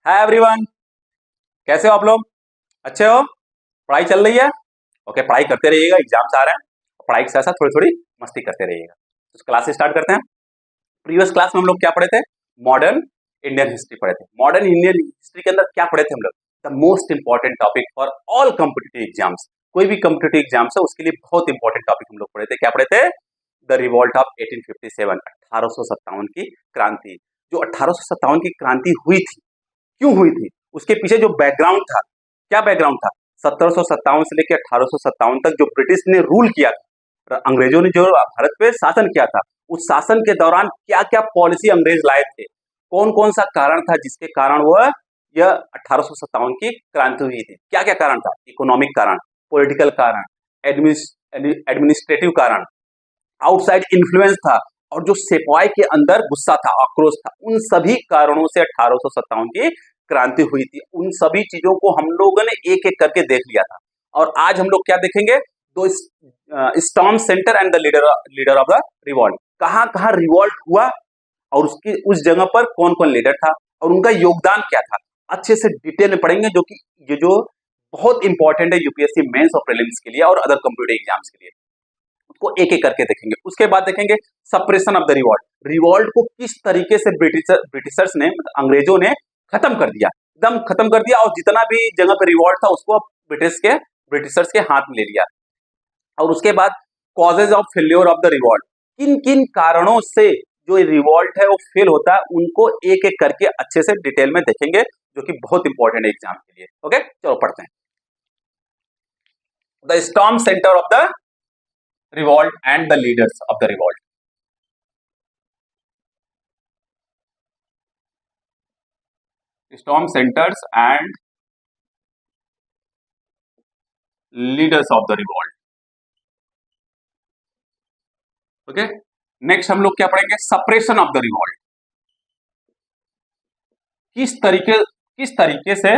Hi everyone, कैसे हो आप लोग? अच्छे हो? पढ़ाई चल रही है? ओके, पढ़ाई करते रहिएगा, एग्जाम्स आ रहे हैं। पढ़ाई के साथ साथ थोड़ी थोड़ी मस्ती करते रहिएगा। तो क्लास स्टार्ट करते हैं। प्रीवियस क्लास में हम लोग क्या पढ़े थे? मॉडर्न इंडियन हिस्ट्री पढ़े थे। मॉडर्न इंडियन हिस्ट्री के अंदर क्या पढ़े थे हम लोग? The most important topic for all competitive exams. कोई भी कॉम्पिटिटिव एग्जाम्स है उसके लिए बहुत इंपॉर्टेंट टॉपिक हम लोग पढ़े थे। क्या पढ़े थे? द रिवॉल्ट ऑफ 1857, 1857 की क्रांति। जो 1857 की क्रांति हुई थी, क्यों हुई थी, उसके पीछे जो बैकग्राउंड था, क्या बैकग्राउंड था? 1757 से लेकर 1857 तक जो ब्रिटिश ने रूल किया था, अंग्रेजों ने जो भारत पे शासन किया था, उस शासन के दौरान क्या क्या पॉलिसी अंग्रेज लाए थे, कौन कौन सा कारण था जिसके कारण वह यह 1857 की क्रांति हुई थी? क्या क्या कारण था? इकोनॉमिक कारण, पॉलिटिकल कारण, एडमिनिस्ट्रेटिव कारण, आउटसाइड इन्फ्लुएंस था, और जो सिपाही के अंदर गुस्सा था, आक्रोश था। उन सभी कारणों से 1857 की क्रांति हुई थी। उन सभी चीजों को हम लोगों ने एक एक करके देख लिया था। और आज हम लोग क्या देखेंगे? दो storm centre and the leader of the revolt. कहां कहां रिवॉल्ट हुआ और उसकी उस जगह पर कौन कौन लीडर था और उनका योगदान क्या था, अच्छे से डिटेल में पढ़ेंगे। जो कि ये जो बहुत इंपॉर्टेंट है यूपीएससी मेंस और प्रीलिम्स के लिए और अदर कंप्यूटर एग्जाम्स के लिए, उसको एक एक करके देखेंगे। उसके बाद देखेंगे suppression of the revolt. Revolt को किस तरीके से ब्रिटिशर्स ने, मतलब अंग्रेजों ने खत्म कर दिया, एकदम खत्म कर दिया, और जितना भी जगह पे रिवॉल्ट था उसको ब्रिटिशर्स के हाथ में ले लिया। और उसके बाद causes of failure of the revolt, किन किन कारणों से जो रिवॉल्ट है वो फेल होता है, उनको एक एक करके अच्छे से डिटेल में देखेंगे, जो कि बहुत इंपॉर्टेंट है एग्जाम के लिए। ओके, चलो पढ़ते हैं। The storm centre of the revolt and the leaders of the revolt. Storm centers and leaders of the revolt. Okay, next हम लोग क्या पढ़ेंगे? Suppression of the revolt. किस तरीके से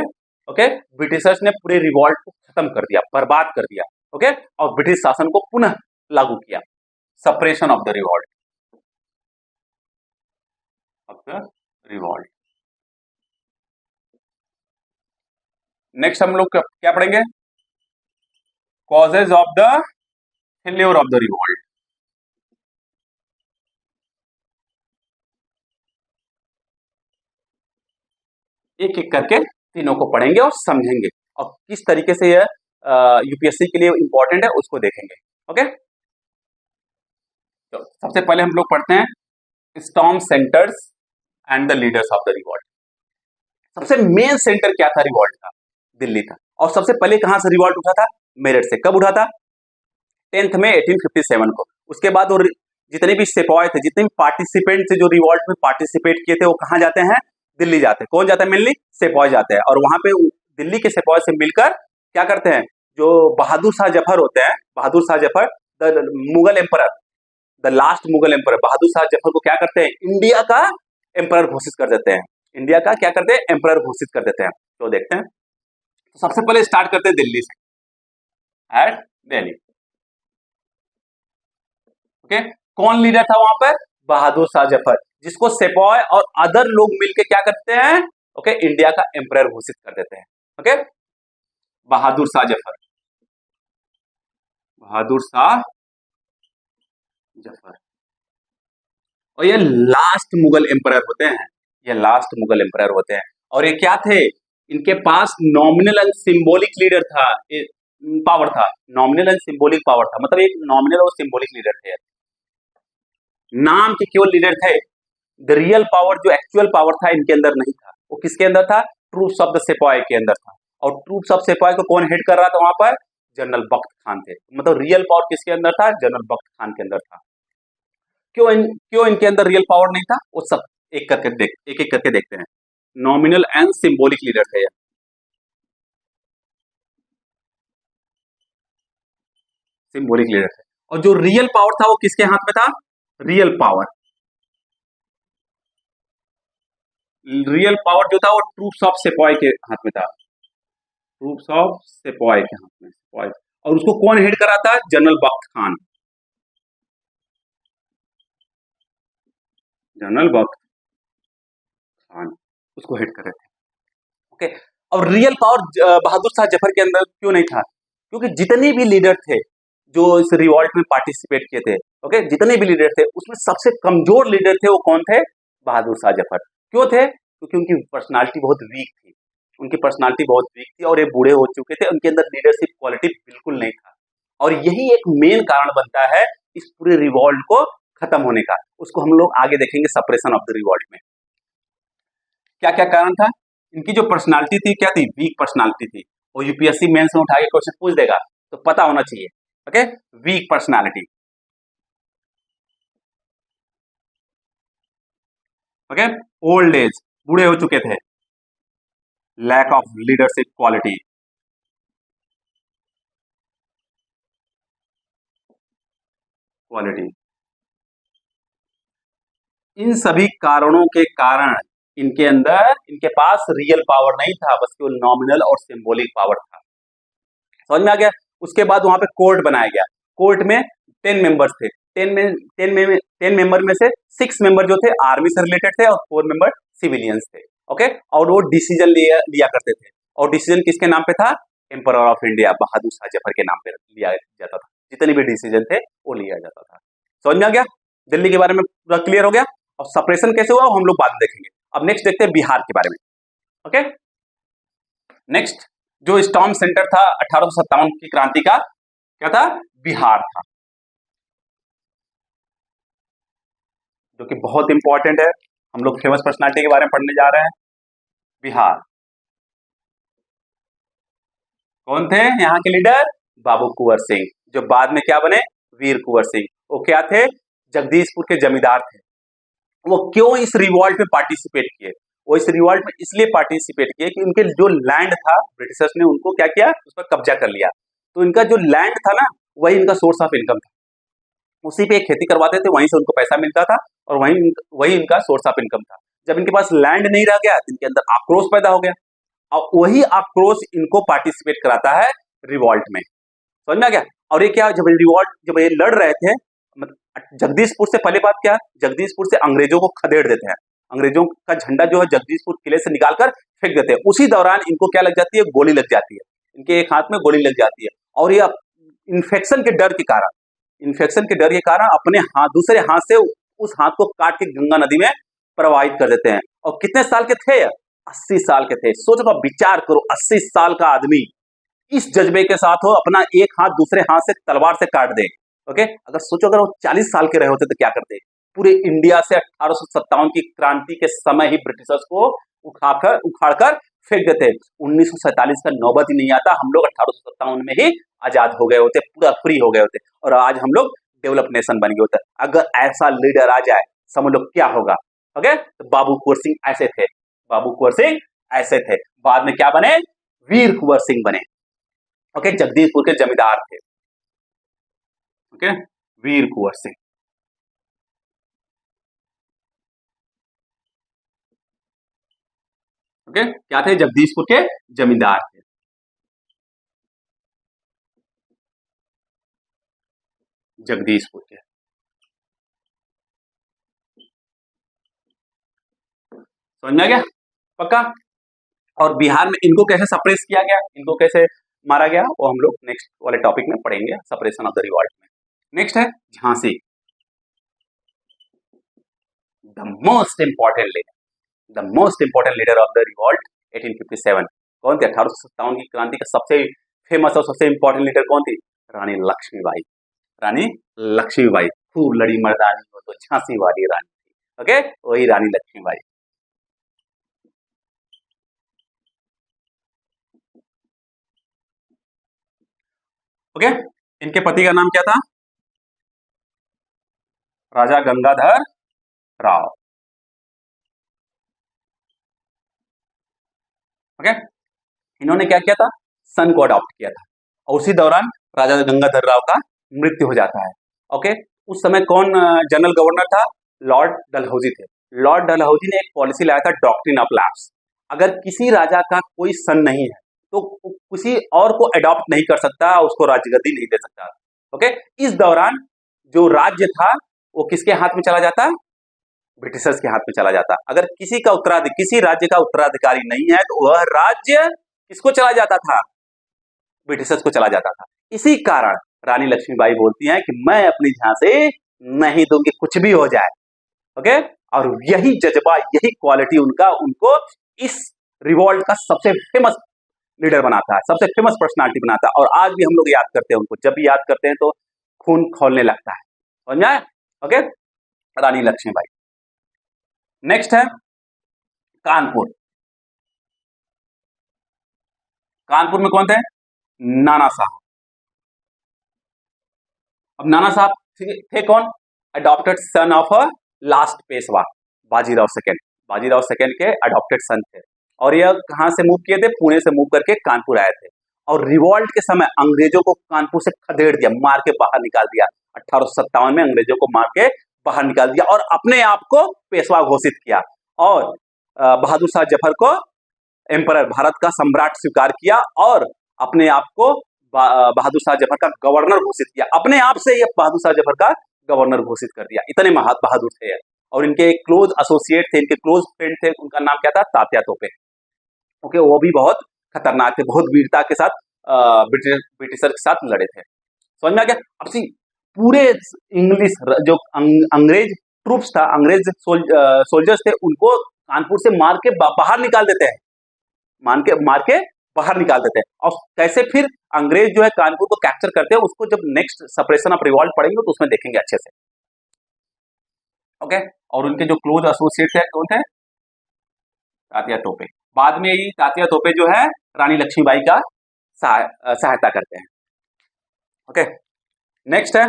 ओके ब्रिटिशर्स ने पूरे रिवॉल्ट को खत्म कर दिया, बर्बाद कर दिया, ओके, और ब्रिटिश शासन को पुनः लागू किया। Suppression of the revolt, next हम लोग क्या पढ़ेंगे? Causes of the failure of the revolt. एक एक करके तीनों को पढ़ेंगे और समझेंगे, और किस तरीके से यह यूपीएससी के लिए इंपॉर्टेंट है उसको देखेंगे। ओके, तो सबसे पहले हम लोग पढ़ते हैं storm centres and the leaders of the revolt. सबसे मेन सेंटर क्या था रिवॉल्ट का? दिल्ली था। और सबसे पहले कहां से रिवॉल्ट उठा था? मेरठ से। कब उठा था? 10 मई 1857 को। उसके बाद वो जितने भी सिपाही थे, जितने भी पार्टिसिपेंट थे जो रिवॉल्ट में पार्टिसिपेट किए थे, वो कहां जाते हैं? दिल्ली जाते हैं। कौन जाता है? मेनली सिपाही जाते हैं। और वहां पे दिल्ली के सिपाही से मिलकर क्या करते हैं? जो बहादुर शाह जफर होते हैं, Bahadur Shah Zafar the Mughal emperor, the last Mughal emperor, Bahadur Shah Zafar को क्या करते हैं? इंडिया का एम्परर घोषित कर देते हैं। इंडिया का क्या करते हैं? एम्परर घोषित कर देते हैं। तो देखते हैं, तो सबसे पहले स्टार्ट करते हैं दिल्ली से, एट दिल्ली। ओके, कौन लीडर था वहां पर? बहादुर शाह जफर, जिसको सिपाही और अदर लोग मिलकर क्या करते हैं? ओके, इंडिया का एम्परर घोषित कर देते हैं। ओके, बहादुर शाह जफर, बहादुर शाह जफर। और ये लास्ट मुगल एम्परर होते हैं, ये लास्ट मुगल एम्परर होते हैं। और ये क्या थे? इनके पास नॉमिनल एंड सिंबॉलिक लीडर था, पावर था। नॉमिनल एंड सिंबॉलिक पावर था, मतलब एक नॉमिनल और सिंबॉलिक लीडर थे, नाम के केवल लीडर थे। द रियल पावर, जो एक्चुअल पावर था, इनके अंदर नहीं था। वो किसके अंदर था? ट्रूप्स ऑफ द सिपाही के अंदर था। और ट्रूप्स ऑफ सिपाही को कौन हेड कर रहा था वहां पर? जनरल बख्त खान थे। मतलब रियल पावर किसके अंदर था? जनरल बख्त खान के अंदर था। क्यों इनके अंदर रियल पावर नहीं था? वो सब एक एक करके देखते हैं। नॉमिनल एंड सिंबॉलिक लीडर थे, सिंबॉलिक लीडर थे। और जो रियल पावर था वो किसके हाथ में था? रियल पावर जो था वो ट्रूप्स ऑफ सिपाही के हाथ में था, ट्रूप्स ऑफ सिपाही के हाथ में, सिपाही। और उसको कौन हेड करा था? जनरल बख्त खान, जनरल बख्त खान उसको हेड कर रहे थे। ओके। और रियल पावर बहादुर शाह जफर के अंदर क्यों नहीं था? क्योंकि जितने भी लीडर थे जो इस रिवॉल्ट में पार्टिसिपेट किए थे, ओके, जितने भी लीडर थे उसमें सबसे कमजोर लीडर थे वो कौन थे? बहादुर शाह जफर। क्यों थे? क्योंकि उनकी पर्सनालिटी बहुत वीक थी, उनकी पर्सनालिटी बहुत वीक थी और ये बूढ़े हो चुके थे, उनके अंदर लीडरशिप क्वालिटी बिल्कुल नहीं था। और यही एक मेन कारण बनता है इस पूरे रिवॉल्ट को खत्म होने का। उसको हम लोग आगे देखेंगे सप्रेशन ऑफ द रिवॉल्ट में क्या क्या कारण था। इनकी जो पर्सनालिटी थी क्या थी? वीक पर्सनालिटी थी। और यूपीएससी मेंस में उठा के क्वेश्चन पूछ देगा तो पता होना चाहिए। Okay, weak personality. Okay, old age, बूढ़े हो चुके थे। Lack of leadership quality, quality. इन सभी कारणों के कारण इनके अंदर, इनके पास रियल पावर नहीं था, बस केवल नॉमिनल और सिंबॉलिक पावर था। समझ में आ गया? उसके बाद वहां पे कोर्ट बनाया गया। कोर्ट में 10 मेंबर्स थे। 10 मेंबर में से 6 मेंबर जो थे आर्मी से रिलेटेड थे और 4 मेंबर सिविलियंस थे। ओके, और वो डिसीजन लिया करते थे। और डिसीजन किसके नाम पे था? एम्पर ऑफ इंडिया बहादुर शाह जफर के नाम पे लिया जाता था। जितने भी डिसीजन थे वो लिया जाता था। समझ में आ गया? दिल्ली के बारे में पूरा क्लियर हो गया। और सप्रेशन कैसे हुआ वो हम लोग बाद में देखेंगे। अब नेक्स्ट देखते हैं बिहार के बारे में। ओके, नेक्स्ट जो स्टॉर्म सेंटर था 1857 की क्रांति का, क्या था? बिहार था, जो कि बहुत इंपॉर्टेंट है। हम लोग फेमस पर्सनालिटी के बारे में पढ़ने जा रहे हैं। बिहार कौन थे यहाँ के लीडर? बाबू कुंवर सिंह, जो बाद में क्या बने? वीर कुंवर सिंह। वो क्या थे? जगदीशपुर के जमींदार थे। वो क्यों इस रिवॉल्ट में पार्टिसिपेट किए? वो इस रिवॉल्ट में इसलिए पार्टिसिपेट किए कि उनके जो लैंड था ब्रिटिशर्स ने उनको क्या किया? उस पर कब्जा कर लिया। तो इनका जो लैंड था ना, वही इनका सोर्स ऑफ इनकम था। उसी पे खेती करवाते थे, वहीं से उनको पैसा मिलता था और वही इनका सोर्स ऑफ इनकम था। जब इनके पास लैंड नहीं रह गया तो इनके अंदर आक्रोश पैदा हो गया और वही आक्रोश इनको पार्टिसिपेट कराता है रिवॉल्ट में। समझ में आ गया? और ये क्या, जब ये लड़ रहे थे, जगदीशपुर से पहले बात क्या, जगदीशपुर से अंग्रेजों को खदेड़ देते हैं। अंग्रेजों का झंडा जो है जगदीशपुर किले से निकालकर फेंक देते हैं। उसी दौरान इनको क्या लग जाती है? गोली लग जाती है। इनके एक हाथ में गोली लग जाती है और ये इन्फेक्शन के डर के कारण, अपने हाथ, दूसरे हाथ से उस हाथ को काट के गंगा नदी में प्रवाहित कर देते हैं। और कितने साल के थे? 80 साल के थे। सोचो का विचार करो, 80 साल का आदमी इस जज्बे के साथ हो अपना एक हाथ दूसरे हाथ से तलवार से काट दे। ओके, अगर सोचो अगर वो 40 साल के रहे होते तो क्या करते? पूरे इंडिया से 1857 की क्रांति के समय ही ब्रिटिशर्स को उखाड़कर फेंक देते। 1947 का नौबत ही नहीं आता, हम लोग 1857 में ही आजाद हो गए होते, पूरा फ्री हो गए होते और आज हम लोग डेवलप नेशन बन गए होते। अगर ऐसा लीडर आ जाए समझ लो क्या होगा। ओके, तो बाबू कुंवर सिंह ऐसे थे, बाबू कुंवर सिंह ऐसे थे। बाद में क्या बने? वीर कुंवर सिंह बने। ओके, जगदीशपुर के जमींदार थे। ओके, वीर कुंवर सिंह। ओके, क्या थे? जगदीशपुर के जमींदार थे। जगदीशपुर के, समझ में आ गया? पक्का? और बिहार में इनको कैसे सप्रेस किया गया, इनको कैसे मारा गया, वो हम लोग नेक्स्ट वाले टॉपिक में पढ़ेंगे, सप्रेशन ऑफ द रिवॉल्ट में। नेक्स्ट है Jhansi, the most important leader, of the revolt 1857। कौन थे? 1857 की क्रांति का सबसे फेमस और सबसे इंपॉर्टेंट लीडर कौन थी? रानी लक्ष्मीबाई। रानी लक्ष्मीबाई, खूब लड़ी मर्दानी हो तो झांसी वाली रानी। ओके, वही रानी लक्ष्मीबाई। ओके, इनके पति का नाम क्या था? राजा गंगाधर राव। ओके, इन्होंने क्या किया था? सन को अडॉप्ट किया था और उसी दौरान राजा गंगाधर राव का मृत्यु हो जाता है। ओके, उस समय कौन जनरल गवर्नर था? लॉर्ड डलहौजी थे। लॉर्ड डलहौजी ने एक पॉलिसी लाया था, डॉक्ट्रिन ऑफ लैप्स। अगर किसी राजा का कोई सन नहीं है तो किसी और को अडॉप्ट नहीं कर सकता, उसको राजगद्दी नहीं दे सकता। ओके, इस दौरान जो राज्य था वो किसके हाथ में चला जाता? ब्रिटिशर्स के हाथ में चला जाता। अगर किसी राज्य का उत्तराधिकारी नहीं है तो वह राज्य किसको चला जाता था? ब्रिटिशर्स को चला जाता था। इसी कारण रानी लक्ष्मीबाई बोलती हैं कि मैं अपनी झांसी नहीं दूंगी, कुछ भी हो जाए। ओके, और यही जज्बा, यही क्वालिटी उनको इस रिवॉल्ट का सबसे फेमस लीडर बनाता है, सबसे फेमस पर्सनालिटी बनाता है। और आज भी हम लोग याद करते हैं उनको, जब भी याद करते हैं तो खून खौलने लगता है। समझ में आया? ओके, रानी लक्ष्मीबाई। नेक्स्ट है कानपुर। कानपुर में कौन थे? नाना साहब। अब नाना साहब थे कौन? Adopted son of a last Peshwa Bajirao second. Bajirao second के अडॉप्टेड सन थे। और यह कहां से मूव किए थे? पुणे से मूव करके कानपुर आए थे। और रिवॉल्ट के समय अंग्रेजों को कानपुर से खदेड़ दिया, मार के बाहर निकाल दिया। 1857 में अंग्रेजों को मार के बाहर निकाल दिया और अपने आप को पेशवा घोषित किया। और बहादुर शाह जफर को एम्परर, भारत का सम्राट स्वीकार किया और अपने आप को बहादुर शाह जफर का गवर्नर घोषित किया। अपने आप से ये बहादुर शाह जफर का गवर्नर घोषित कर दिया। इतने बहादुर थे। और इनके क्लोज एसोसिएट थे, इनके क्लोज फ्रेंड थे, उनका नाम क्या था? तात्या तोपे। ओके, वो भी बहुत खतरनाक थे, बहुत वीरता के साथ ब्रिटिशर के साथ लड़े थे। समझ में आ गया? अब सी पूरे इंग्लिश जो अंग्रेज ट्रूप्स था, अंग्रेज सोल्जर्स थे, उनको कानपुर से मार के बाहर निकाल देते हैं, मार के बाहर निकाल देते हैं। और कैसे फिर अंग्रेज जो है कानपुर को कैप्चर करते हैं, उसको जब नेक्स्ट सप्रेशन ऑफ रिवॉल्ट पढ़ेंगे तो उसमें देखेंगे अच्छे से। ओके, और उनके जो क्लोज एसोसिएट थे कौन थे? तात्या तोपे। बाद में ही तात्या तोपे जो है रानी लक्ष्मीबाई का सहायता करते हैं। ओके, नेक्स्ट है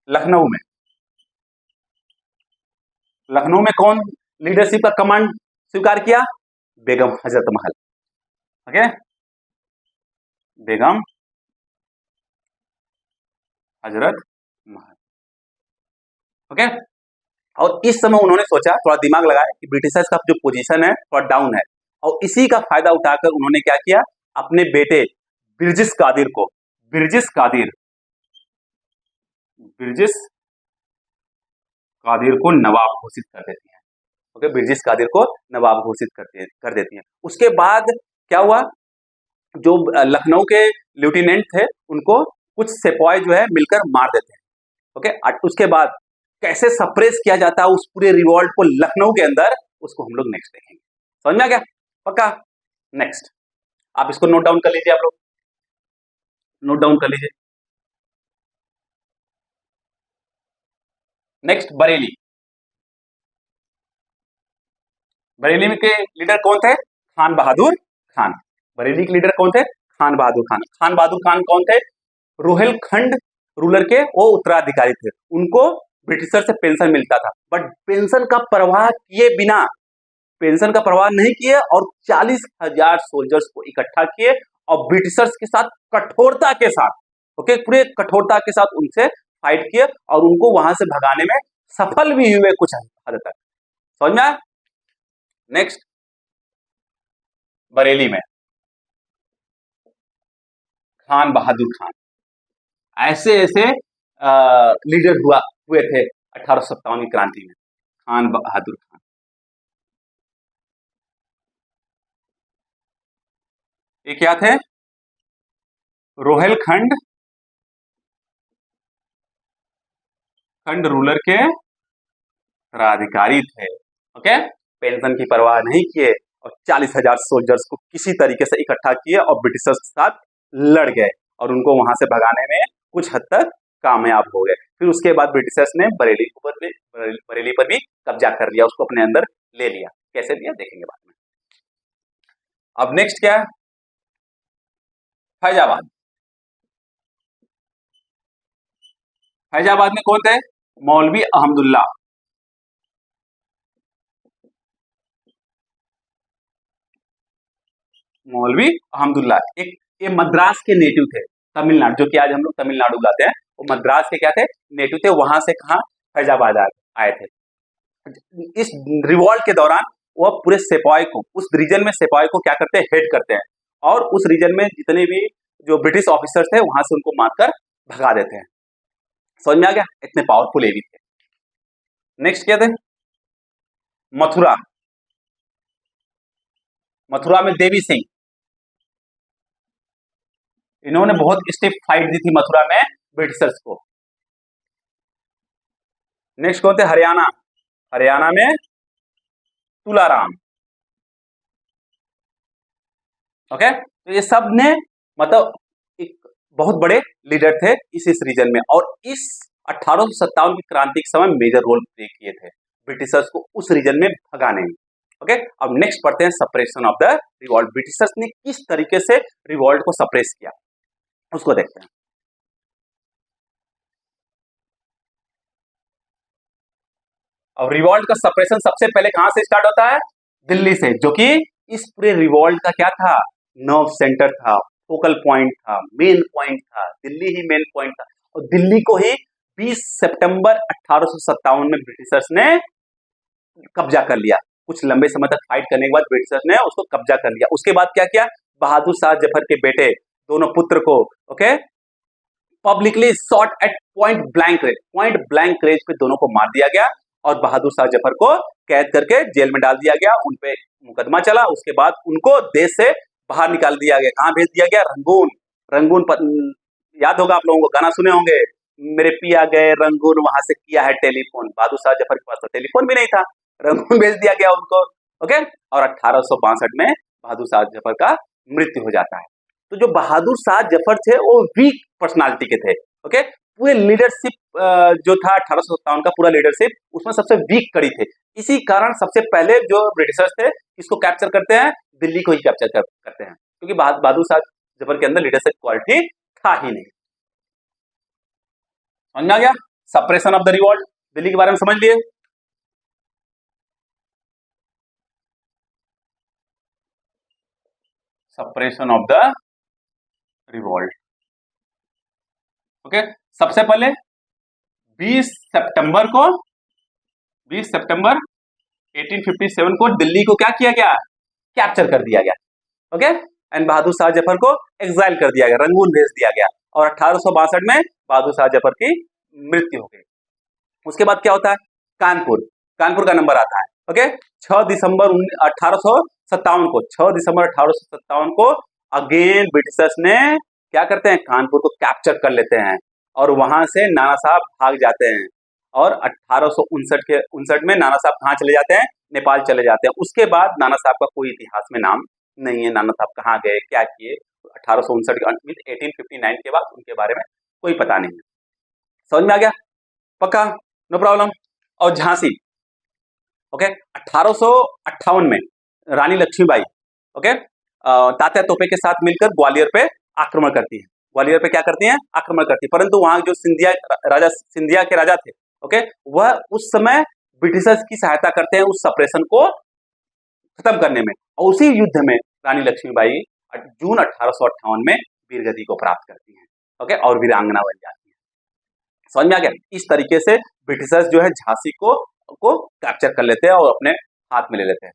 लखनऊ में। लखनऊ में कौन लीडरशिप का कमांड स्वीकार किया? बेगम हजरत महल। ओके, बेगम हजरत महल। ओके, और इस समय उन्होंने सोचा, थोड़ा दिमाग लगाया कि ब्रिटिशर्स का जो पोजीशन है थोड़ा डाउन है, और इसी का फायदा उठाकर उन्होंने क्या किया? अपने बेटे बिरजिस कादिर को नवाब घोषित कर देती हैं। ओके, बिरजिस कादिर को नवाब घोषित कर देती हैं। उसके बाद क्या हुआ? जो लखनऊ के लेफ्टिनेंट थे उनको कुछ सिपाही जो है मिलकर मार देते हैं। ओके, उसके बाद कैसे सप्रेस किया जाता है उस पूरे रिवॉल्ट को लखनऊ के अंदर, उसको हम लोग नेक्स्ट देखेंगे। समझ में आ गया? पक्का? नेक्स्ट आप इसको नोट डाउन कर लीजिए, आप लोग नोट डाउन कर लीजिए। नेक्स्ट बरेली। बरेली में के लीडर कौन थे? खान बहादुर खान। बरेली के लीडर कौन थे? खान बहादुर खान। खान बहादुर खान कौन थे? रोहिलखंड रूलर के वो उत्तराधिकारी थे। उनको ब्रिटिशर से पेंशन मिलता था, बट पेंशन का परवाह नहीं किए और 40,000 सोल्जर्स को इकट्ठा किए और ब्रिटिशर्स के साथ कठोरता के साथ, ओके, पूरे कठोरता के साथ उनसे फाइट किए और उनको वहां से भगाने में सफल भी हुए कुछ हद तक। समझ में आया? नेक्स्ट बरेली में खान बहादुर खान। ऐसे लीडर हुए थे 1857 की क्रांति में। खान बहादुर खान, ये क्या थे? रोहिलखंड रूलर के उत्तराधिकारी थे। ओके, पेंशन की परवाह नहीं किए और 40,000 सोल्जर्स को किसी तरीके से इकट्ठा किए और ब्रिटिशर्स के साथ लड़ गए और उनको वहां से भगाने में कुछ हद तक कामयाब हो गए। फिर उसके बाद ब्रिटिशर्स ने बरेली पर भी कब्जा कर लिया, उसको अपने अंदर ले लिया। कैसे लिया देखेंगे बाद में। अब नेक्स्ट क्या है? फैजाबाद। फैजाबाद में कौन थे? मौलवी अहमदुल्ला। मौलवी अहमदुल्ला एक ये मद्रास के नेटिव थे, तमिलनाडु, जो कि आज हम लोग तमिलनाडु बुलाते हैं, वो मद्रास के क्या थे? नेटिव थे। वहां से कहा? फैजाबाद आए थे। इस रिवॉल्ट के दौरान वो पूरे सिपाही को, उस रीजन में सिपाही को क्या करते हैं? हेड करते हैं और उस रीजन में जितने भी जो ब्रिटिश ऑफिसर्स थे वहां से उनको मारकर भगा देते हैं। समझ में आ गया? इतने पावरफुल ये भी थे। नेक्स्ट क्या थे? मथुरा। मथुरा में देवी सिंह, इन्होंने बहुत स्टिफ फाइट दी थी मथुरा में ब्रिटिशर्स को। नेक्स्ट कौन थे? हरियाणा। हरियाणा में तुलाराम। ओके, तो ये सब ने मतलब एक बहुत बड़े लीडर थे इस रीजन में, और इस 1857 की क्रांति के समय मेजर रोल प्ले किए थे ब्रिटिशर्स को उस रीजन में भगाने में। ओके, अब नेक्स्ट पढ़ते हैं suppression of the revolt. Britishers ने किस तरीके से रिवॉल्ट को सप्रेस किया उसको देखते हैं। अब रिवॉल्ट का सप्रेशन सबसे पहले कहां से स्टार्ट होता है? दिल्ली से, जो कि इस पूरे रिवॉल्ट का क्या था? नर्व सेंटर था, फोकल पॉइंट था, मेन पॉइंट था। दिल्ली ही मेन पॉइंट था, और दिल्ली को ही 20 सितंबर 1857 में ब्रिटिशर्स ने कब्जा कर लिया। कुछ लंबे समय तक फाइट करने के बाद ब्रिटिशर्स ने उसको कब्जा कर लिया। उसके बाद क्या किया? बहादुर शाह जफर के बेटे, दोनों पुत्र को okay publicly shot at point blank range पे दोनों को मार दिया गया, और बहादुर शाह जफर को कैद करके जेल में डाल दिया गया। उन पे मुकदमा चला, उसके बाद उनको देश से बाहर निकाल दिया गया। कहां भेज दिया गया? रंगून। रंगून याद होगा आप लोगों को, गाना सुने होंगे, मेरे पिया गए रंगून, वहां से किया है टेलीफोन। बहादुर शाह जफर के पास तो टेलीफोन भी नहीं था, रंगून भेज दिया गया उनको। ओके, और 1862 में बहादुर शाह जफर का मृत्यु हो जाता है। तो जो बहादुर शाह जफर थे वो वीक पर्सनालिटी के थे। ओके, पूरे लीडरशिप जो था 1857 का पूरा लीडरशिप, उसमें सबसे वीक कड़ी थे। इसी कारण सबसे पहले जो ब्रिटिशर्स थे इसको कैप्चर करते हैं, दिल्ली को ही कैप्चर करते हैं, क्योंकि बहादुर शाह जफर के अंदर लीडरशिप क्वालिटी था ही नहीं। समझ आ गया? Suppression of the revolt, Delhi के बारे में समझ लिए। Suppression of the revolt. Okay, सबसे पहले 20 सितंबर 1857 को दिल्ली को क्या किया गया? कैप्चर कर दिया गया। ओके, एंड बहादुर शाह जफर को एग्जाइल कर दिया गया, रंगून भेज दिया गया, और 1862 में बहादुर शाह जफर की मृत्यु हो गई। उसके बाद क्या होता है? कानपुर का नंबर आता है। ओके, 6 दिसंबर 1857 को अगेन ब्रिटिशर्स ने क्या करते हैं? कानपुर को कैप्चर कर लेते हैं, और वहां से नाना साहब भाग जाते हैं, और 1859 में नाना साहब कहाँ चले जाते हैं? नेपाल चले जाते हैं। उसके बाद नाना साहब का कोई इतिहास में नाम नहीं है, नाना साहब कहाँ गए, क्या किए। 1859 के बाद उनके बारे में कोई पता नहीं है। समझ में आ गया? पक्का? No problem. और झांसी, ओके, 1858 में रानी लक्ष्मीबाई ओके तात्या तोपे के साथ मिलकर ग्वालियर पे आक्रमण करती है। ग्वालियर पे क्या करती हैं? आक्रमण करती है। परंतु वहां जो सिंधिया के राजा थे, ओके, वह उस समय ब्रिटिशर्स की सहायता करते हैं उस सप्रेशन को खत्म करने में, और उसी युद्ध में रानी लक्ष्मीबाई जून 1858 में वीरगति को प्राप्त करती हैं। ओके, और वीरांगना बन जाती है। समझ में आ गया? इस तरीके से ब्रिटिशर्स जो है झांसी को कैप्चर कर लेते हैं और अपने हाथ में ले लेते हैं।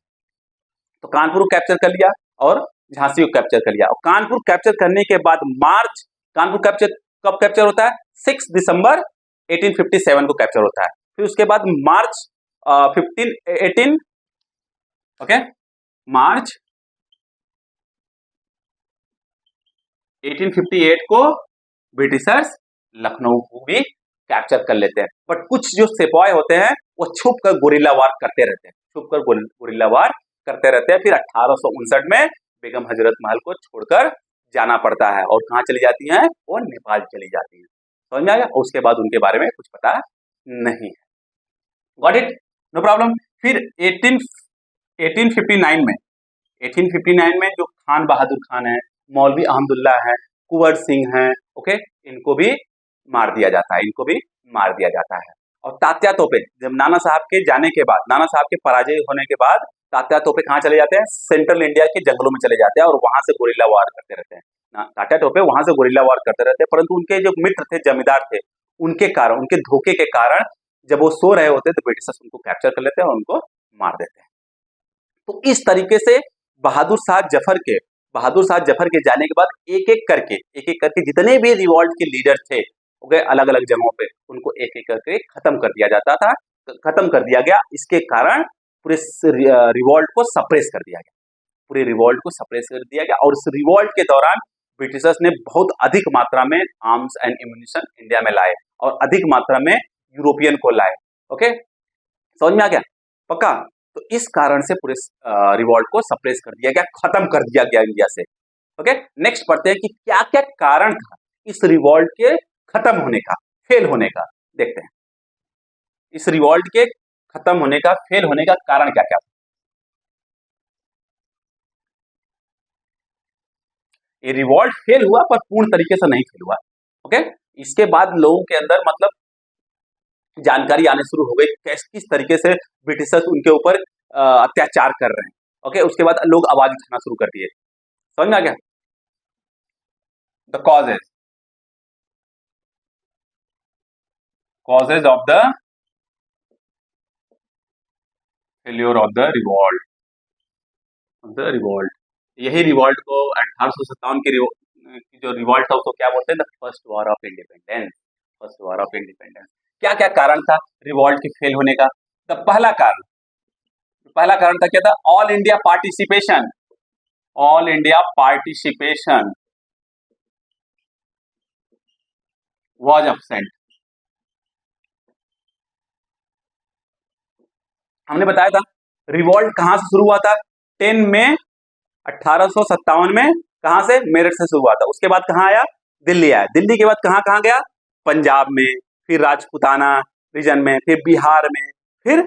तो कानपुर को कैप्चर कर लिया और झांसी को कैप्चर कर लिया। और कानपुर कैप्चर करने के बाद कानपुर कैप्चर कब कैप्चर होता है? 6 दिसंबर 1857 को कैप्चर होता है। फिर उसके बाद मार्च 1858 को ब्रिटिशर्स लखनऊ को भी कैप्चर कर लेते हैं। बट कुछ जो सिपाही होते हैं वो छुप कर गोरिल्ला वार करते रहते हैं। फिर 1859 में बेगम हजरत महल को छोड़कर जाना पड़ता है, और कहाँ चली जाती हैं? वो नेपाल चली जाती हैं। समझ में आ गया? उसके बाद उनके बारे में कुछ पता नहीं है। Got it? No problem. फिर 1859 में जो खान बहादुर खान है, मौलवी अहमदुल्ला है, कुंवर सिंह है, ओके, इनको भी मार दिया जाता है। और तात्या तोपे, जब नाना साहब के जाने के बाद, नाना साहब के पराजय होने के बाद तात्या तोपे कहाँ चले जाते हैं? सेंट्रल इंडिया के जंगलों में चले जाते हैं, और वहां से गोरिल्ला वार करते रहते हैं। तात्या तोपे वहां से गोरिल्ला वार करते रहते हैं, परंतु उनके जो मित्र थे, जमींदार थे, उनके कारण, उनके धोखे के कारण जब वो सो रहे होते तो ब्रिटिशर्स उनको कैप्चर कर लेते हैं और उनको मार देते हैं। तो इस तरीके से बहादुर शाह जफर के जाने के बाद एक एक करके जितने भी रिवॉल्ट के लीडर थे, अलग अलग जगहों पे, उनको एक एक करके खत्म कर दिया जाता था। खत्म कर दिया गया। इसके कारण पूरे रिवॉल्ट को सप्रेस कर दिया गया, पूरे रिवॉल्ट को सप्रेस कर दिया गया। और इस रिवॉल्ट के दौरान ब्रिटिशर्स ने बहुत अधिक मात्रा में आर्म्स एंड एम्यूनिशन इंडिया में लाए और अधिक मात्रा में यूरोपियन को लाए। ओके, समझ में आ गया? पक्का? तो इस कारण से पूरे रिवॉल्ट को सप्रेस कर दिया गया, खत्म कर दिया गया इंडिया से। ओके, नेक्स्ट पढ़ते हैं कि क्या क्या कारण था इस रिवॉल्ट के खत्म होने का, फेल होने का। देखते हैं इस रिवॉल्ट के खत्म होने का, फेल होने का कारण क्या क्या था। ये रिवॉल्ट फेल हुआ पर पूर्ण तरीके से नहीं फेल हुआ। ओके, इसके बाद लोगों के अंदर मतलब जानकारी आने शुरू हो गई किस तरीके से ब्रिटिशर्स उनके ऊपर अत्याचार कर रहे हैं। ओके, उसके बाद लोग आवाज उठाना शुरू कर दिए। समझ में आ गया? The causes of the failure of the revolt। यही रिवॉल्ट को 1857 की जो रिवॉल्ट था उसको क्या बोलते हैं? The first war of independence. First war of independence. क्या क्या कारण था रिवॉल्ट के फेल होने का? तो पहला कारण था क्या था? All India participation. All India participation was absent. हमने बताया था रिवॉल्ट कहां से शुरू हुआ था? 10 मई 1857 में। कहां से? मेरठ से शुरू हुआ था। उसके बाद कहां आया? दिल्ली आया। दिल्ली के बाद कहां कहां गया? पंजाब में, फिर राजपूताना रीजन में, फिर बिहार में, फिर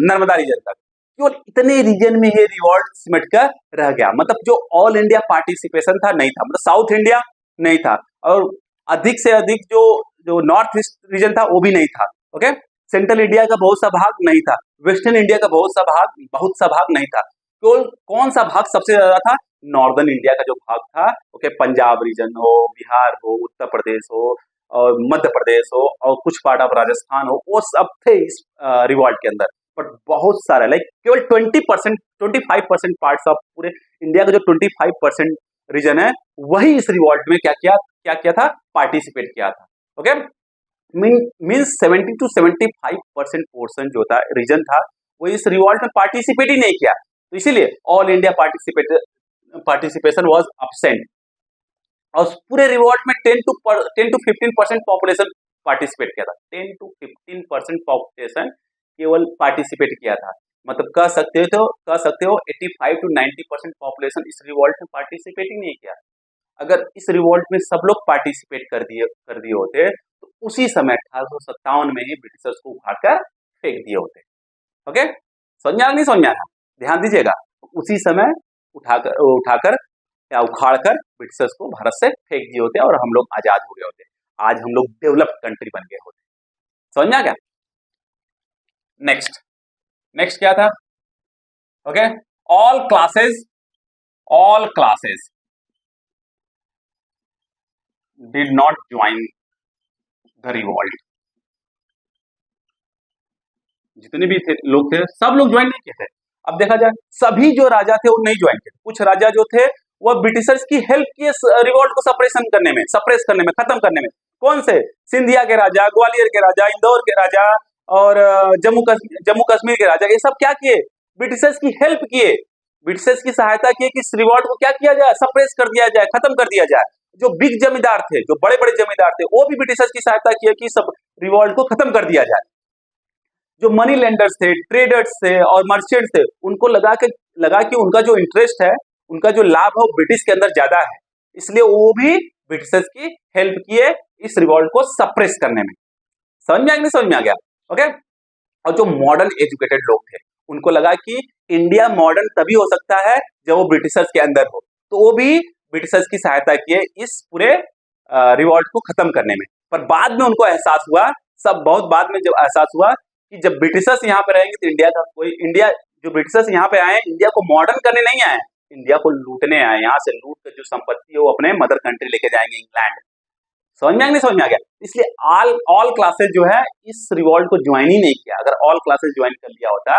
नर्मदा रीजन तक। केवल इतने रीजन में ये रिवॉल्ट सिमट कर रह गया। मतलब जो ऑल इंडिया पार्टिसिपेशन था नहीं था, मतलब साउथ इंडिया नहीं था, और अधिक से अधिक जो जो नॉर्थ ईस्ट रीजन था वो भी नहीं था। ओके, सेंट्रल इंडिया का बहुत सा भाग नहीं था, वेस्टर्न इंडिया का बहुत सा भाग नहीं था। केवल कौन सा भाग सबसे ज्यादा था? नॉर्दर्न इंडिया का जो भाग था। ओके, पंजाब रीजन हो, बिहार हो, उत्तर प्रदेश हो और मध्य प्रदेश हो और कुछ पार्ट ऑफ राजस्थान हो, वो सब थे इस रिवॉल्ट के अंदर। बट बहुत सारा लाइक केवल 20%, 25% पार्ट्स ऑफ पूरे इंडिया का जो 25% रीजन है वही इस रिवॉल्ट में क्या किया था? पार्टिसिपेट किया था। ओके, मीन्स 70 to 75% पोर्शन जो था, रीजन था, वो इस रिवॉल्ट में पार्टिसिपेट ही नहीं किया। तो इसीलिए all India participation was absent. और पूरे रिवॉल्ट में 10 to 15% पॉपुलेशन पार्टिसिपेट किया था। 10 to 15% पॉपुलेशन केवल पार्टिसिपेट किया था। मतलब कह सकते हो 85 to 90% पॉपुलेशन इस रिवॉल्ट में पार्टिसिपेट ही नहीं किया। अगर इस रिवॉल्ट में सब लोग पार्टिसिपेट कर दिए होते तो उसी समय 1857 में ही ब्रिटिशर्स को उखाड़कर फेंक दिए होते। ओके, समझ नहीं समझ आया? ध्यान दीजिएगा, उसी समय उठाकर या उखाड़कर ब्रिटिशर्स को भारत से फेंक दिए होते और हम लोग आजाद हो गए होते। आज हम लोग डेवलप्ड कंट्री बन गए होते। समझ में आ गया? नेक्स्ट क्या था? Okay, all classes did not join the revolt. जितने भी लोग थे सब लोग ज्वाइन नहीं किए थे। अब देखा जाए सभी जो राजा थे वो नहीं ज्वाइन किए। कुछ राजा जो थे वो ब्रिटिशर्स की हेल्प किए रिवॉल्ट को सप्रेस करने में, खत्म करने में। कौन से? सिंधिया के राजा, ग्वालियर के राजा, इंदौर के राजा और जम्मू कश्मीर के राजा। ये सब क्या किए? ब्रिटिशर्स की हेल्प किए, ब्रिटिशर्स की सहायता किए कि इस रिवॉल्ट को क्या किया जाए? सप्रेस कर दिया जाए, खत्म कर दिया जाए। जो बिग जमींदार थे, जो बड़े बड़े जमींदार थे, वो भी ब्रिटिशर्स की सहायता किए कि सब रिवॉल्ट को खत्म कर दिया जाए। जो मनी लेंडर्स थे, ट्रेडर्स थे और मर्चेंट्स थे, उनको लगा कि उनका जो इंटरेस्ट है, उनका जो लाभ है वो ब्रिटिश के अंदर ज्यादा है, इसलिए वो भी ब्रिटिशर्स की हेल्प किए इस रिवॉल्ट को सप्रेस करने में। समझ में आ गया? नहीं समझ में आ गया? ओके, और जो मॉडर्न एजुकेटेड लोग थे उनको लगा कि इंडिया मॉडर्न तभी हो सकता है जब वो ब्रिटिशर्स के अंदर हो, तो वो भी ब्रिटिशर्स की सहायता किए इस पूरे रिवॉल्ट को खत्म करने में। पर बाद में उनको एहसास हुआ, सब बहुत बाद में जब एहसास हुआ कि जब ब्रिटिशर्स यहाँ पे रहेंगे तो इंडिया जो ब्रिटिशर्स यहाँ पे आए, इंडिया को मॉडर्न करने नहीं आए, इंडिया को लूटने आए। यहाँ से लूट कर जो संपत्ति है वो अपने मदर कंट्री लेके जाएंगे, इंग्लैंड। समझ में आ गया? नहीं समझ में आ गया? इसलिए ऑल क्लासेस जो है इस रिवॉल्ट को ज्वाइन ही नहीं किया। अगर ऑल क्लासेस ज्वाइन कर लिया होता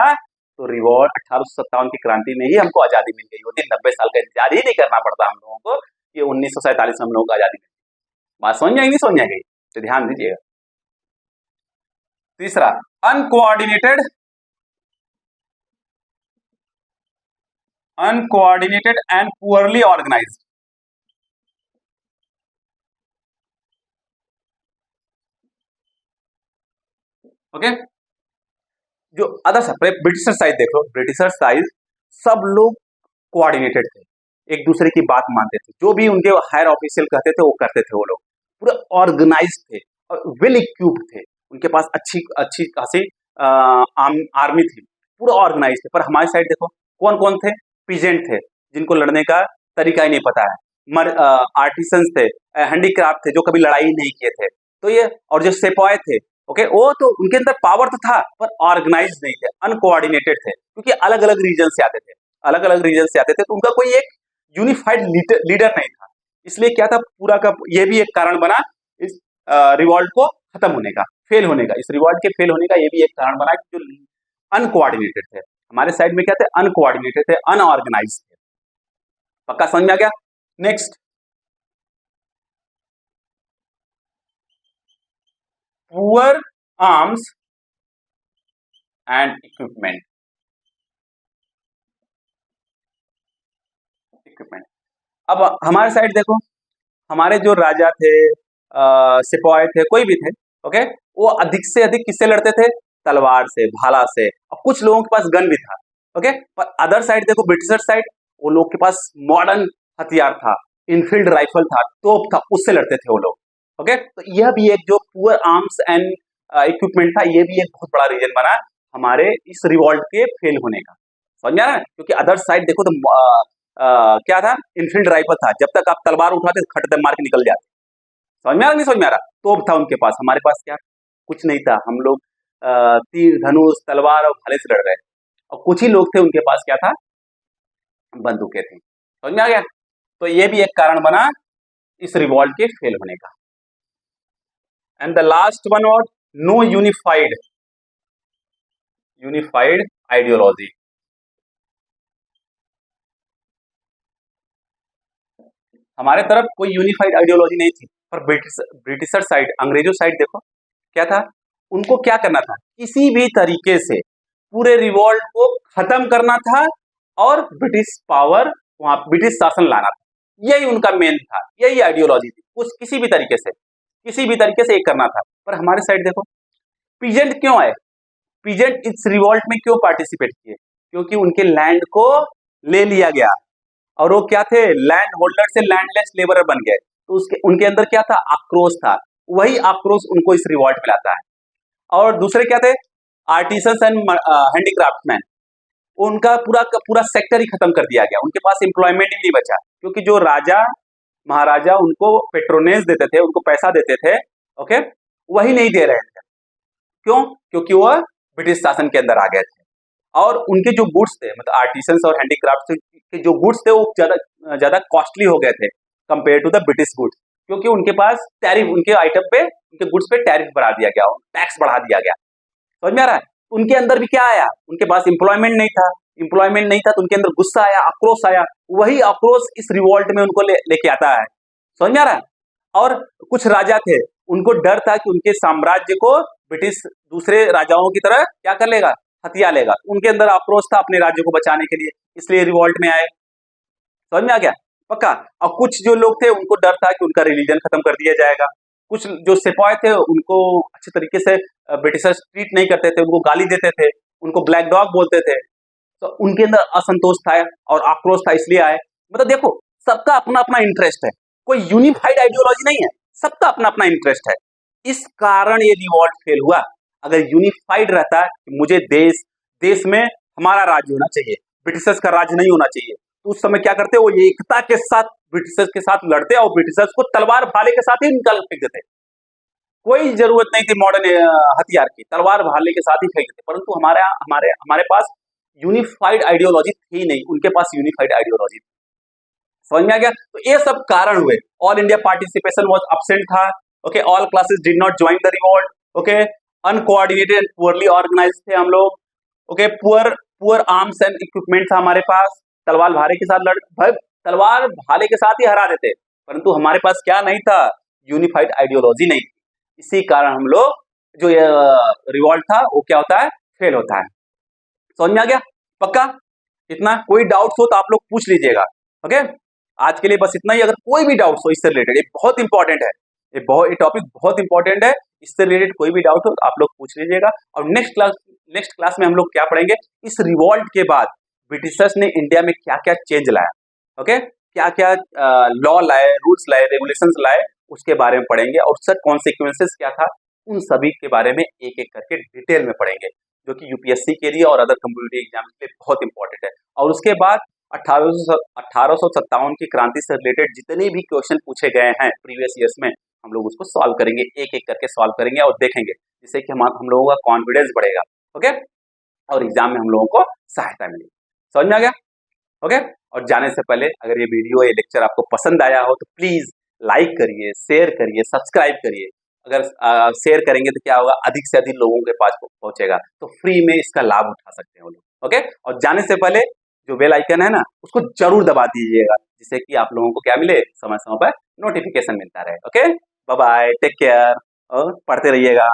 तो रिवॉल्ट 1857 की क्रांति में ही हमको आजादी मिल गई होती। 90 साल का इंतजार ही नहीं करना पड़ता हम लोगों को कि 1947 में हम लोगों को आजादी मिली। बात समझ में आएगी? नहीं समझ में आएगी? तो ध्यान दीजिएगा। तीसरा uncoordinated and poorly organised. Okay, जो अदर साइड ब्रिटिशर साइड देख लो, ब्रिटिशर साइड सब लोग कोऑर्डिनेटेड थे, एक दूसरे की बात मानते थे, जो भी उनके हायर ऑफिशियल कहते थे वो करते थे। वो लोग पूरे ऑर्गेनाइज्ड थे और वेल इक्विप्ड थे, उनके पास अच्छी अच्छी खासी आर्मी थी, पूरा ऑर्गेनाइज थे। पर हमारे साइड देखो कौन कौन थे, पीजेंट थे जिनको लड़ने का तरीका ही नहीं पता है, आर्टिसंस थे, हैंडीक्राफ्ट थे जो कभी लड़ाई नहीं किए थे, तो ये और जो सेपॉय थे, ओके, वो तो उनके अंदर पावर तो था पर ऑर्गेनाइज नहीं थे, अनकोऑर्डिनेटेड थे, क्योंकि अलग अलग रीजन से आते थे, अलग अलग रीजन से आते थे, तो उनका कोई एक यूनिफाइड लीडर नहीं था। इसलिए क्या था, पूरा का ये भी एक कारण बना इस रिवॉल्ट को खत्म होने का, फेल होने का, इस रिवॉल्ट के फेल होने का ये भी एक कारण बना कि जो अनकोऑर्डिनेटेड थे, हमारे साइड में क्या थे, अनकोऑर्डिनेटेड थे, अनऑर्गेनाइज थे। पक्का समझ में आ गया? Next, poor arms and equipment. अब हमारे साइड देखो, हमारे जो राजा थे, सिपाही थे, कोई भी थे, ओके, वो अधिक से अधिक किससे लड़ते थे, तलवार से, भाला से, और कुछ लोगों के पास गन भी था, ओके। पर अदर साइड देखो, ब्रिटिशर साइड, वो लोग के पास मॉडर्न हथियार था, इनफील्ड राइफल था, तोप था, उससे लड़ते थे वो लोग, ओके। तो यह भी एक जो पुअर आर्म्स एंड इक्विपमेंट था, ये भी एक बहुत बड़ा रीजन बना हमारे इस रिवॉल्ट के फेल होने का। समझ में आ रहा है? क्योंकि अदर साइड देखो तो क्या था, इनफील्ड राइफल था, जब तक आप तलवार उठाते खट दे मार के निकल जाते। समझ में आ रहा नहीं समझ में आ रहा? तोप था उनके पास, हमारे पास क्या, कुछ नहीं था, हम लोग तीर धनुष तलवार और भाले से लड़ रहे, और कुछ ही लोग थे उनके पास क्या था, बंदूकें थी। समझ में आ गया? तो ये भी एक कारण बना इस रिवॉल्ट के फेल होने का। एंड द लास्ट वन और नो यूनिफाइड आइडियोलॉजी। हमारे तरफ कोई यूनिफाइड आइडियोलॉजी नहीं थी, पर ब्रिटिशर साइड, अंग्रेजों साइड देखो क्या था, उनको क्या करना था, किसी भी तरीके से पूरे रिवॉल्ट को खत्म करना था और ब्रिटिश पावर, वहां ब्रिटिश शासन लाना था, यही उनका मेन था, यही आइडियोलॉजी थी, कुछ किसी भी तरीके से एक करना था। पर हमारे साइड देखो, पीजेंट क्यों आए, पीजेंट इस रिवॉल्ट में क्यों पार्टिसिपेट किए, क्योंकि उनके लैंड को ले लिया गया और वो क्या थे, लैंड होल्डर से लैंडलेस लेबरर बन गए, तो उसके उनके अंदर क्या था, आक्रोश था, वही आक्रोश उनको इस रिवॉल्ट में लाता है। और दूसरे क्या थे, आर्टिसंस एंड हैंडीक्राफ्टमैन, उनका पूरा का पूरा सेक्टर ही खत्म कर दिया गया, उनके पास एम्प्लॉयमेंट ही नहीं बचा, क्योंकि जो राजा महाराजा उनको पेट्रोनेज देते थे, उनको पैसा देते थे, ओके, वही नहीं दे रहे थे। क्यों? क्योंकि वह ब्रिटिश शासन के अंदर आ गए थे, और उनके जो गुड्स थे, मतलब आर्टिसंस और हैंडीक्राफ्ट के जो गुड्स थे वो ज्यादा कॉस्टली हो गए थे compare to the British goods, क्योंकि उनके पास टैरिफ, उनके आइटम पे, उनके गुड्स पे टैरिफ बढ़ा दिया गया, टैक्स बढ़ा दिया गया। समझ में आ रहा है? उनके अंदर भी क्या आया, उनके पास एम्प्लॉयमेंट नहीं था, तो उनके अंदर गुस्सा आया, आक्रोश आया, वही आक्रोश इस रिवॉल्ट में उनको लेके आता है। समझ में आ रहा है? और कुछ राजा थे, उनको डर था कि उनके साम्राज्य को ब्रिटिश दूसरे राजाओं की तरह क्या कर लेगा, हथिया लेगा, उनके अंदर आक्रोश था अपने राज्य को बचाने के लिए, इसलिए रिवॉल्ट में आए। समझ में आ गया? पक्का। और कुछ जो लोग थे उनको डर था कि उनका रिलीजन खत्म कर दिया जाएगा, कुछ जो सिपाही थे उनको अच्छे तरीके से ब्रिटिशर्स ट्रीट नहीं करते थे, उनको गाली देते थे, उनको ब्लैक डॉग बोलते थे, तो उनके अंदर असंतोष था और आक्रोश था, इसलिए आए। मतलब देखो, सबका अपना अपना इंटरेस्ट है, कोई यूनिफाइड आइडियोलॉजी नहीं है, सबका अपना अपना इंटरेस्ट है, इस कारण ये रिवॉल्ट फेल हुआ। अगर यूनिफाइड रहता कि मुझे देश में हमारा राज्य होना चाहिए, ब्रिटिशर्स का राज्य नहीं होना चाहिए, तो उस समय क्या करते, वो एकता के साथ ब्रिटिशर्स के साथ लड़ते और ब्रिटिशर्स को तलवार भाले के साथ ही निकाल फेंक देते। कोई जरूरत नहीं थी मॉडर्न हथियार की, तलवार भाले के साथ ही फेंक देते। परंतु हमारे हमारे हमारे पास यूनिफाइड आइडियोलॉजी थी नहीं, उनके पास यूनिफाइड आइडियोलॉजी थी। समझ में आ गया? तो ये सब कारण हुए। All India participation was absent था, okay, all classes did not join the revolt, okay, uncoordinated and poorly organised थे हम लोग, okay, poor arms and equipment था हमारे पास, तलवार भाले के साथ तलवार भाले के साथ ही हरा देते, परंतु हमारे पास क्या नहीं था, यूनिफाइड आइडियोलॉजी नहीं थी, इसी कारण हम लोग जो रिवॉल्ट था वो क्या होता है, फेल होता है। समझ में आ गया? पक्का? इतना? कोई डाउट्स हो तो आप लोग पूछ लीजिएगा। ओके, आज के लिए बस इतना ही। अगर कोई भी डाउट्स हो इससे रिलेटेड, ये बहुत इंपॉर्टेंट है, ये टॉपिक बहुत इंपॉर्टेंट है, इससे रिलेटेड कोई भी डाउट हो तो आप लोग पूछ लीजिएगा। और नेक्स्ट क्लास में हम लोग क्या पढ़ेंगे, इस रिवॉल्ट के बाद ब्रिटिशर्स ने इंडिया में क्या क्या चेंज लाया, ओके, क्या क्या लॉ लाए, रूल्स लाए, रेगुलेशंस लाए, उसके बारे में पढ़ेंगे। और उसका कॉन्सिक्वेंसेस क्या था, उन सभी के बारे में एक एक करके डिटेल में पढ़ेंगे, जो कि यूपीएससी के लिए और अदर कम्पिटिटिव एग्जाम के लिए बहुत इंपॉर्टेंट है। और उसके बाद 1857 की क्रांति से रिलेटेड जितने भी क्वेश्चन पूछे गए हैं प्रीवियस ईयर्स में, हम लोग उसको सॉल्व करेंगे, एक एक करके सॉल्व करेंगे और देखेंगे, जिससे कि हम लोगों का कॉन्फिडेंस बढ़ेगा। ओके, और एग्जाम में हम लोगों को सहायता मिलेगी। समझ में आ गया? ओके, और जाने से पहले अगर ये वीडियो, ये लेक्चर आपको पसंद आया हो तो प्लीज लाइक करिए, शेयर करिए, सब्सक्राइब करिए। अगर शेयर करेंगे तो क्या होगा, अधिक से अधिक लोगों के पास पहुंचेगा, तो फ्री में इसका लाभ उठा सकते हैं वो लोग। ओके, और जाने से पहले जो बेल आइकन है ना, उसको जरूर दबा दीजिएगा, जिससे कि आप लोगों को क्या मिले, समय समय पर नोटिफिकेशन मिलता रहे। Okay, bye bye, take care और पढ़ते रहिएगा।